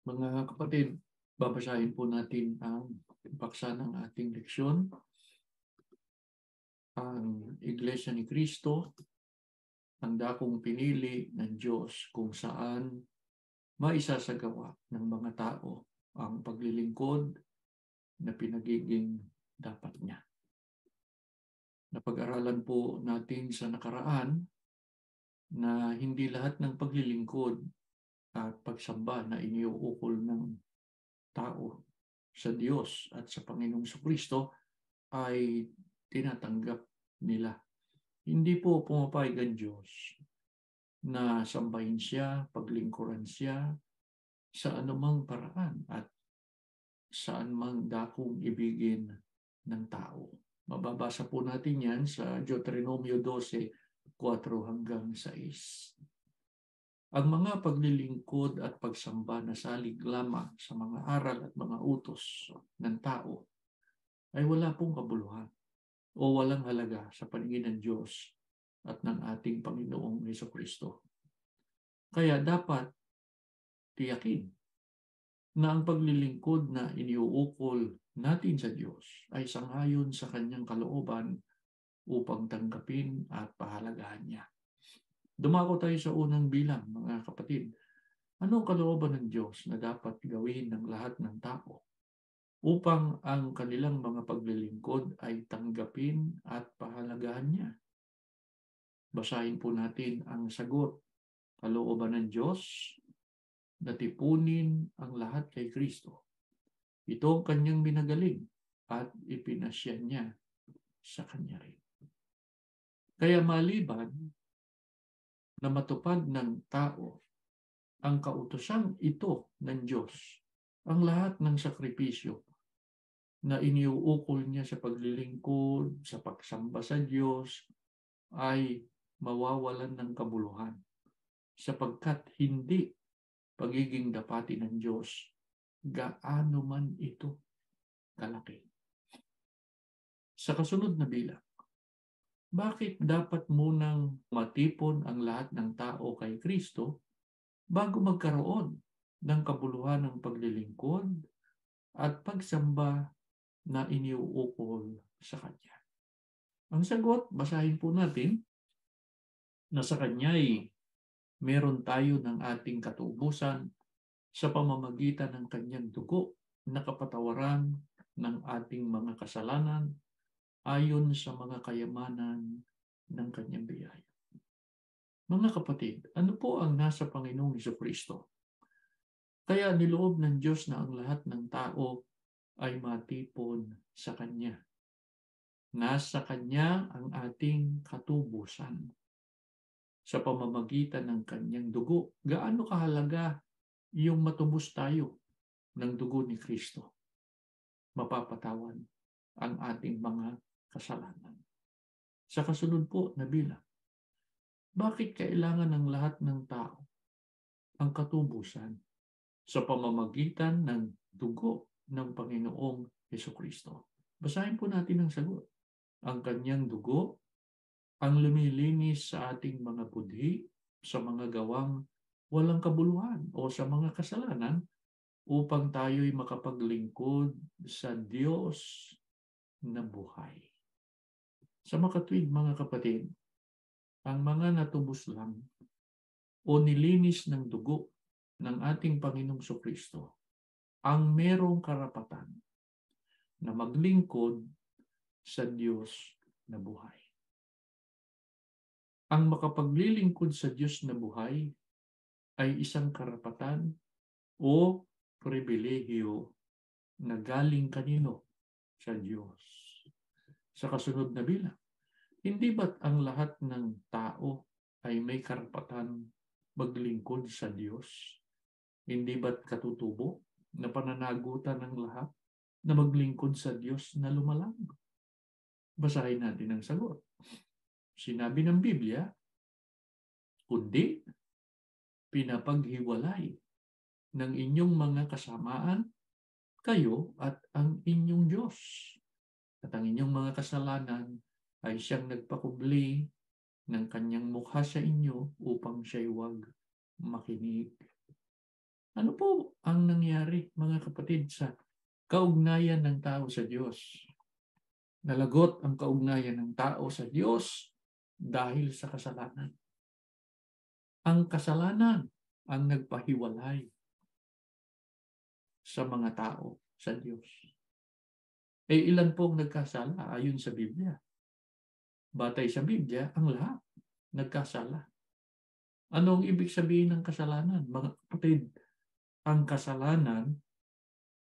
Mga kapatid, babasahin po natin ang paksa ng ating leksyon. Ang Iglesia ni Cristo, ang dakong pinili ng Diyos kung saan maisasagawa ng mga tao ang paglilingkod na pinagiging dapat niya. Napag-aralan po natin sa nakaraan na hindi lahat ng paglilingkod at pagsamba na iniuukol ng tao sa Diyos at sa Panginoong Kristo ay tinatanggap nila. Hindi po pumapayag ang Diyos na sambahin siya, paglingkuran siya sa anumang paraan at saan mang dakong ibigin ng tao. Mababasa po natin yan sa Deuteronomio 12:4 hanggang 6. Ang mga paglilingkod at pagsamba na salig lamang sa mga aral at mga utos ng tao ay wala pong kabuluhan o walang halaga sa paningin ng Diyos at ng ating Panginoong Jesucristo. Kaya dapat tiyakin na ang paglilingkod na iniuukol natin sa Diyos ay sangayon sa kanyang kalooban upang tanggapin at pahalagahan niya. Dumako tayo sa unang bilang, mga kapatid. Anong kalooban ng Diyos na dapat gawin ng lahat ng tao upang ang kanilang mga paglilingkod ay tanggapin at pahalagahan niya? Basahin po natin ang sagot. Kalooban ng Diyos na tipunin ang lahat kay Kristo. Ito ang kanyang minagaling at ipinasya niya sa kanya rin. Kaya maliban na matupad ng tao ang kautosang ito ng Diyos, ang lahat ng sakripisyo na iniuukol niya sa paglilingkod, sa pagsamba sa Diyos, ay mawawalan ng kabuluhan sapagkat hindi pagiging dapati ng Diyos gaano man ito kalaki. Sa kasunod na bilang, bakit dapat munang matipon ang lahat ng tao kay Kristo bago magkaroon ng kabuluhan ng paglilingkod at pagsamba na iniuukol sa Kanya? Ang sagot, basahin po natin, na sa Kanya ay meron tayo ng ating katubusan sa pamamagitan ng Kanyang dugo na kapatawaran ng ating mga kasalanan ayon sa mga kayamanan ng Kanyang biyaya. Mga kapatid, ano po ang nasa Panginoong Jesucristo? Kaya niloob ng Diyos na ang lahat ng tao ay matipon sa Kanya. Nasa Kanya ang ating katubusan sa pamamagitan ng Kanyang dugo. Gaano kahalaga yung matubos tayo ng dugo ni Kristo? Mapapatawan ang ating mga kasalanan. Sa kasunod po na bilang, bakit kailangan ng lahat ng tao ang katubusan sa pamamagitan ng dugo ng Panginoong Jesucristo? Basahin po natin ang sagot. Ang kanyang dugo ang lumilinis sa ating mga budhi sa mga gawang walang kabuluhan o sa mga kasalanan upang tayo'y makapaglingkod sa Diyos na buhay. Sa makatuwid, mga kapatid, ang mga natubos lang o nilinis ng dugo ng ating Panginoong Jesucristo ang merong karapatan na maglingkod sa Diyos na buhay. Ang makapaglilingkod sa Diyos na buhay ay isang karapatan o pribilehiyo na galing kanino? Sa Diyos. Sa kasunod na bilang, hindi ba't ang lahat ng tao ay may karapatan maglingkod sa Diyos? Hindi ba't katutubo na pananagutan ng lahat na maglingkod sa Diyos na lumalang? Basahin natin ang sagot. Sinabi ng Biblia, kundi pinapaghiwalay ng inyong mga kasamaan kayo at ang inyong Diyos. At ang inyong mga kasalanan ay siyang nagpakubli ng kanyang mukha sa inyo upang siya'y huwag makinig. Ano po ang nangyari, mga kapatid, sa kaugnayan ng tao sa Diyos? Nalagot ang kaugnayan ng tao sa Diyos dahil sa kasalanan. Ang kasalanan ang nagpahiwalay sa mga tao sa Diyos. Ilan pong nagkasala ayon sa Biblia? Batay sa Biblia, ang lahat nagkasala. Anong ibig sabihin ng kasalanan? Mga kapatid, ang kasalanan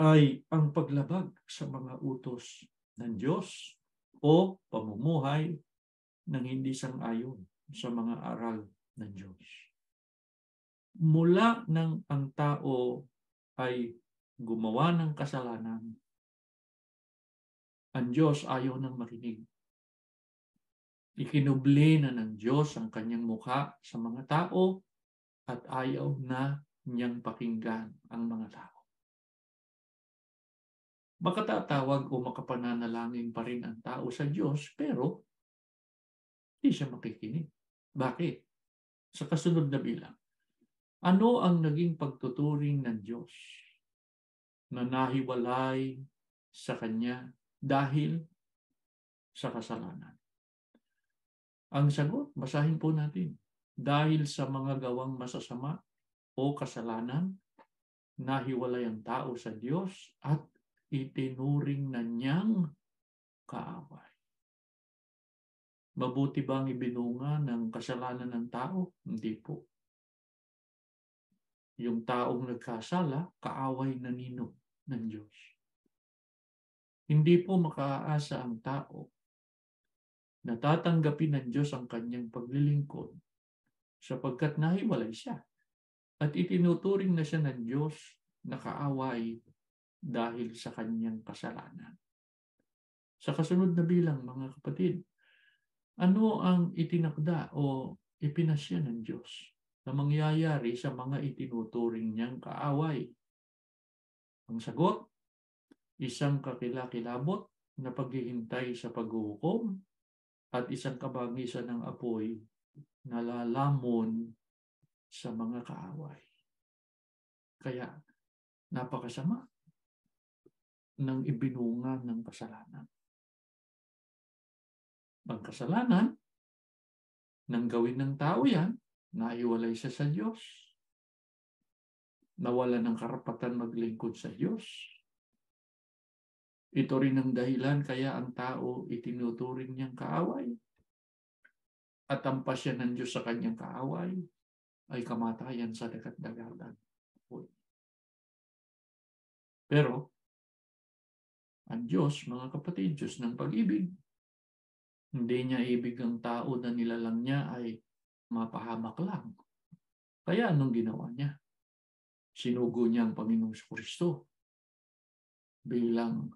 ay ang paglabag sa mga utos ng Diyos o pamumuhay ng hindi sang-ayon sa mga aral ng Diyos. Mula nang ang tao ay gumawa ng kasalanan, ang Diyos ayaw nang makinig. Ikinubli na ng Diyos ang kanyang mukha sa mga tao at ayaw na niyang pakinggan ang mga tao. Makatatawag o makapananalangin pa rin ang tao sa Diyos, pero hindi siya makikinig. Bakit? Sa kasunod na bilang, ano ang naging pagtuturing ng Diyos na nahiwalay sa Kanya dahil sa kasalanan? Ang sagot, basahin po natin. Dahil sa mga gawang masasama o kasalanan, nahiwalay ang tao sa Diyos at itinuring na niyang kaaway. Mabuti bang ibinunga ng kasalanan ng tao? Hindi po. Yung taong nagkasala, kaaway na nino ng Diyos. Hindi po makaaasa ang tao na tatanggapin ng Diyos ang kanyang paglilingkod sapagkat nahiwalay siya at itinuturing na siya ng Diyos na kaaway dahil sa kanyang kasalanan. Sa kasunod na bilang, mga kapatid, ano ang itinakda o ipinasya ng Diyos na mangyayari sa mga itinuturing niyang kaaway? Ang sagot, isang kakilakilabot na paghihintay sa paghuhukom at isang kabangisan ng apoy na lalamon sa mga kaaway. Kaya napakasama ng ibinunga ng kasalanan. Ang kasalanan, nang gawin ng tao yan, naiwalay siya sa Diyos. Nawala ng karapatan maglingkod sa Diyos. Ito rin ang dahilan kaya ang tao itinuturing niyang kaaway. At ang pasya ng Diyos sa kanyang kaaway ay kamatayan sa dagat-dagatan. Pero, ang Diyos, mga kapatid, Diyos ng pag-ibig, hindi niya ibig ang tao na nilalang niya ay mapahamak lang. Kaya anong ginawa niya? Sinugo niya ang Panginoong Kristo bilang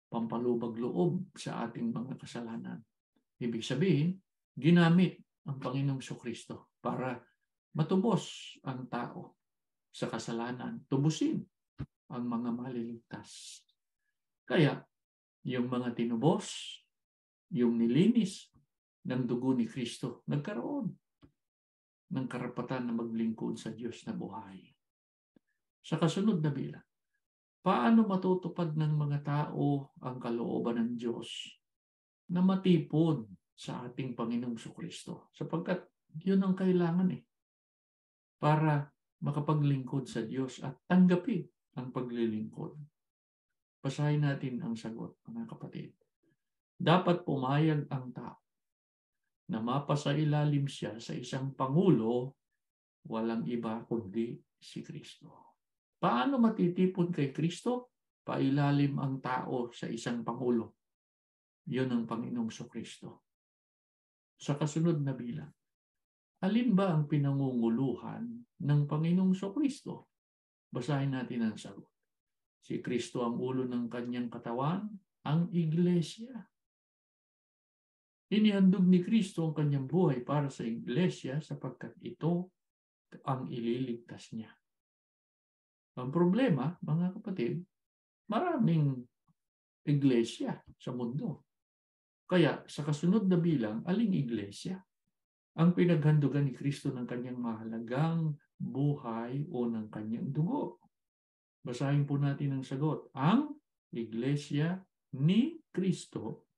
pampalubag loob sa ating mga kasalanan. Ibig sabihin, ginamit ang Panginoong Kristo para matubos ang tao sa kasalanan, tubusin ang mga maliligtas. Kaya, yung mga tinubos, yung nilinis ng dugo ni Kristo, nagkaroon ng karapatan na maglingkod sa Diyos na buhay. Sa kasunod na bilang, paano matutupad ng mga tao ang kalooban ng Diyos na matipon sa ating Panginoong Kristo? Sapagkat yun ang kailangan para makapaglingkod sa Diyos at tanggapin ang paglilingkod. Basahin natin ang sagot, mga kapatid. Dapat pumayag ang tao na mapasailalim siya sa isang pangulo, walang iba kundi si Kristo. Paano matitipon kay Kristo? Pailalim ang tao sa isang pangulo. Yun ang Panginoong Kristo. Sa kasunod na bilang, alin ba ang pinangunguluhan ng Panginoong Kristo? Basahin natin ang sagot. Si Kristo ang ulo ng kanyang katawan, ang iglesia. Inihandog ni Kristo ang kanyang buhay para sa iglesia sapagkat ito ang ililigtas niya. Ang problema, mga kapatid, maraming iglesia sa mundo. Kaya sa kasunod na bilang, aling iglesia ang pinaghandugan ni Kristo ng kanyang mahalagang buhay o ng kanyang dugo? Basahin po natin ang sagot. Ang Iglesia ni Kristo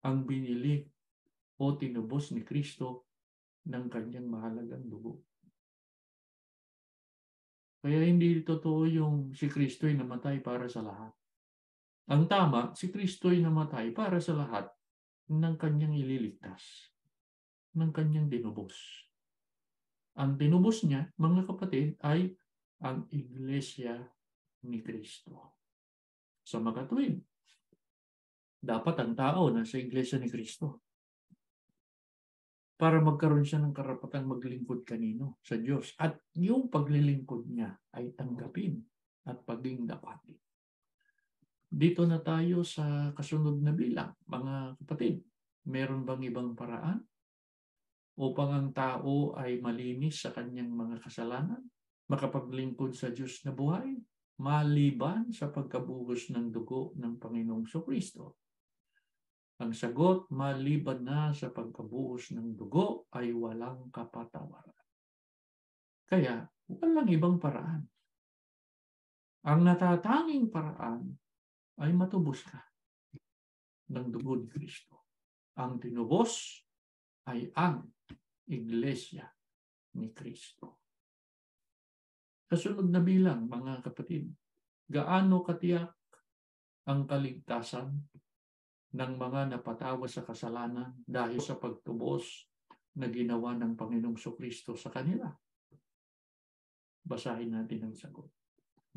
ang binili o tinubos ni Kristo ng kanyang mahalagang dugo. Kaya hindi totoo yung si Kristo'y namatay para sa lahat. Ang tama, si Kristo'y namatay para sa lahat ng kanyang ililigtas, ng kanyang dinubos. Ang dinubos niya, mga kapatid, ay ang Iglesia ni Kristo. Sa makatuwid, dapat ang tao nasa Iglesia ni Kristo para magkaroon siya ng karapatang maglingkod kanino sa Diyos. At yung paglilingkod niya ay tanggapin at paging dapatin. Dito na tayo sa kasunod na bilang. Mga kapatid, meron bang ibang paraan upang ang tao ay malinis sa kanyang mga kasalanan, makapaglingkod sa Diyos na buhay, maliban sa pagkabuhos ng dugo ng Panginoong Kristo? Ang sagot, maliban na sa pagkabuhos ng dugo ay walang kapatawaran. Kaya, walang ibang paraan. Ang natatanging paraan ay matubos ka ng dugo ni Kristo. Ang tinubos ay ang Iglesia ni Kristo. Kasunod na bilang, mga kapatid, gaano katiyak ang kaligtasan ng mga napatawa sa kasalanan dahil sa pagtubos na ginawa ng Panginoong Kristo sa kanila? Basahin natin ang sagot.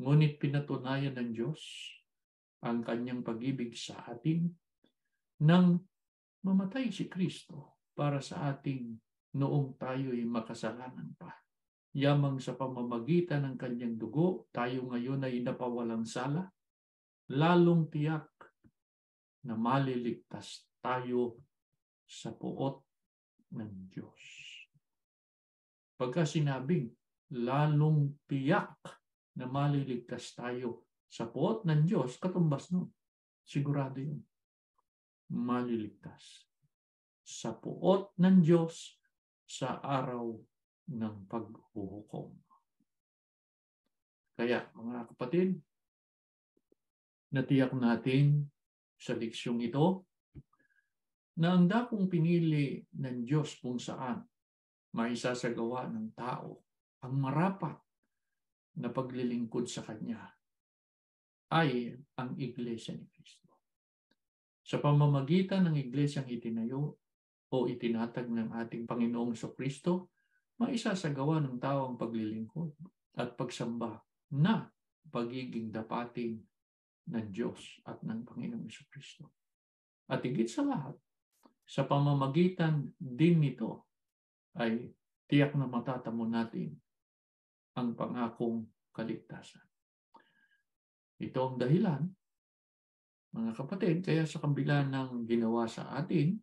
Ngunit pinatunayan ng Diyos ang kanyang pag-ibig sa atin nang mamatay si Kristo para sa ating noong tayo'y makasalanan pa. Yamang sa pamamagitan ng kanyang dugo, tayo ngayon ay napawalang sala, lalong tiyak na maliligtas tayo sa puot ng Diyos. Pagka sinabing lalong tiyak na maliligtas tayo sa puot ng Diyos, katumbas nun. Sigurado yun. Maliligtas sa puot ng Diyos sa araw ng paghuhukom. Kaya, mga kapatid, natiyak natin sa leksyong ito na ang dakong pinili ng Diyos kung saan maisasagawa ng tao ang marapat na paglilingkod sa Kanya ay ang Iglesia ni Kristo. Sa pamamagitan ng Iglesyang itinayo o itinatag ng ating Panginoong Kristo, maisasagawa ng tao ang paglilingkod at pagsamba na pagiging dapating ng Diyos at ng Panginoong Kristo. At higit sa lahat, sa pamamagitan din nito ay tiyak na matatamo natin ang pangakong kaligtasan. Ito ang dahilan, mga kapatid, kaya sa kabila ng ginawa sa atin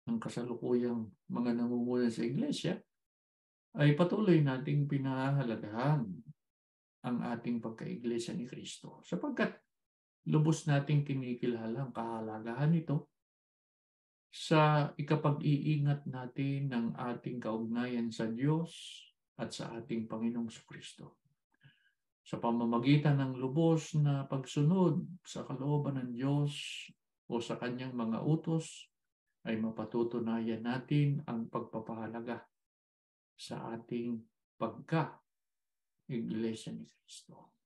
ng kasalukuyang mga namumuno sa Iglesia, ay patuloy nating pinahahalagahan ang ating pagka-Iglesia ni Kristo, sapagkat lubos nating kinikilala ang kahalagahan nito sa ikapag-iingat natin ng ating kaugnayan sa Diyos at sa ating Panginoong Kristo. Sa pamamagitan ng lubos na pagsunod sa kalooban ng Diyos o sa kanyang mga utos, ay mapatutunayan natin ang pagpapahalaga sa ating pagka-Iglesia ni Kristo.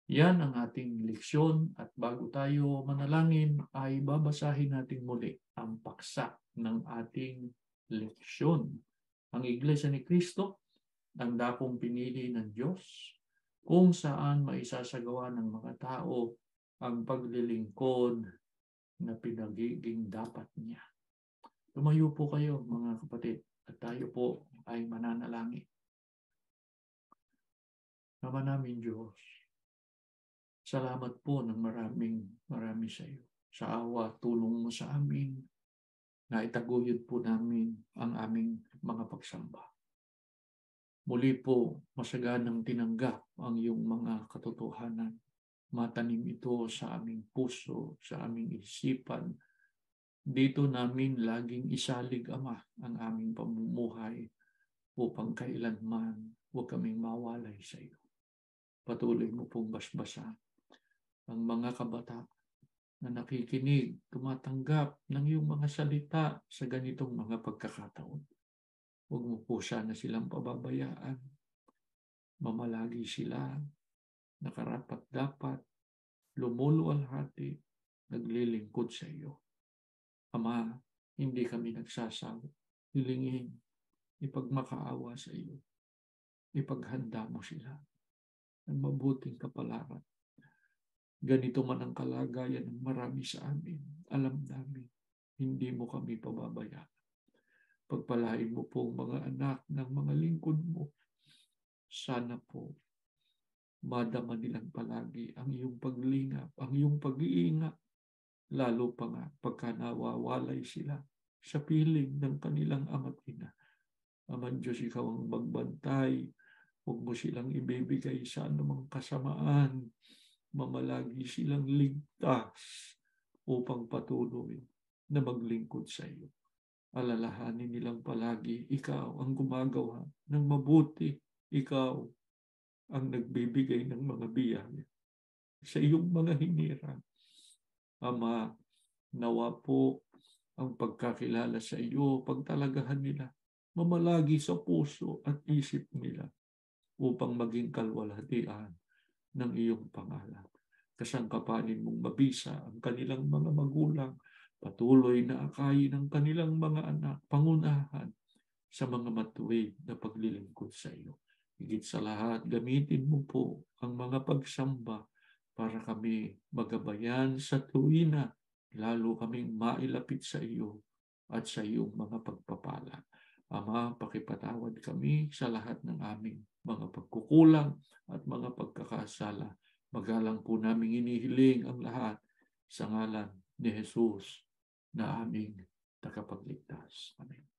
Yan ang ating leksyon, at bago tayo manalangin ay babasahin natin muli ang paksa ng ating leksyon. Ang Iglesia ni Kristo, ang dakong pinili ng Diyos, kung saan maisasagawa ng mga tao ang paglilingkod na pinagiging dapat niya. Tumayo po kayo, mga kapatid, at tayo po ay mananalangin. Ama namin Diyos, salamat po ng marami sa iyo. Sa awa, tulong mo sa amin, na itaguyod po namin ang aming mga pagsamba. Muli po, masaganang tinanggap ang iyong mga katotohanan. Matanim ito sa aming puso, sa aming isipan. Dito namin laging isalig, Ama, ang aming pamumuhay upang kailanman huwag kaming mawalay sa iyo. Patuloy mo pong basbasan ang mga kabataan na nakikinig, tumatanggap ng iyong mga salita sa ganitong mga pagkakataon. Huwag mo po sana silang pababayaan. Mamalagi sila, nakarapat-dapat, lumuluwalhati, naglilingkod sa iyo. Ama, hindi kami nagsasawa. Hilingin, ipagmakaawa sa iyo. Ipaghanda mo sila ng mabuting kapalaran. Ganito man ang kalagayan ng marami sa amin. Alam namin, hindi mo kami pababayaan. Pagpalain mo po ang mga anak ng mga lingkod mo. Sana po, madama nilang palagi ang iyong paglingap, ang iyong pag-iingat. Lalo pa nga pagka nawawalay sila sa piling ng kanilang ama't ina. Aman Diyos, ikaw ang magbantay. Huwag mo silang ibibigay sa anumang kasamaan. Mamalagi silang ligtas upang patuloy na maglingkod sa iyo. Alalahanin nilang palagi, ikaw ang gumagawa ng mabuti. Ikaw ang nagbibigay ng mga biyaya sa iyong mga hinirang. Ama, nawa po ang pagkakilala sa iyo, pagtalagahan nila, mamalagi sa puso at isip nila upang maging kalwalhatian ng iyong pangalan. Kasangkapanin mong mabisa ang kanilang mga magulang, patuloy na akayin ng kanilang mga anak, pangunahan sa mga matuwid na paglilingkod sa iyo. Higit sa lahat, gamitin mo po ang mga pagsamba para kami magabayan sa tuwina, lalo kaming mailapit sa iyo at sa iyong mga pagpapala. Ama, pakipatawad kami sa lahat ng aming mga pagkukulang at mga pagkakasala. Magalang po namin inihiling ang lahat sa ngalan ni Jesus na aming tagapagligtas. Amen.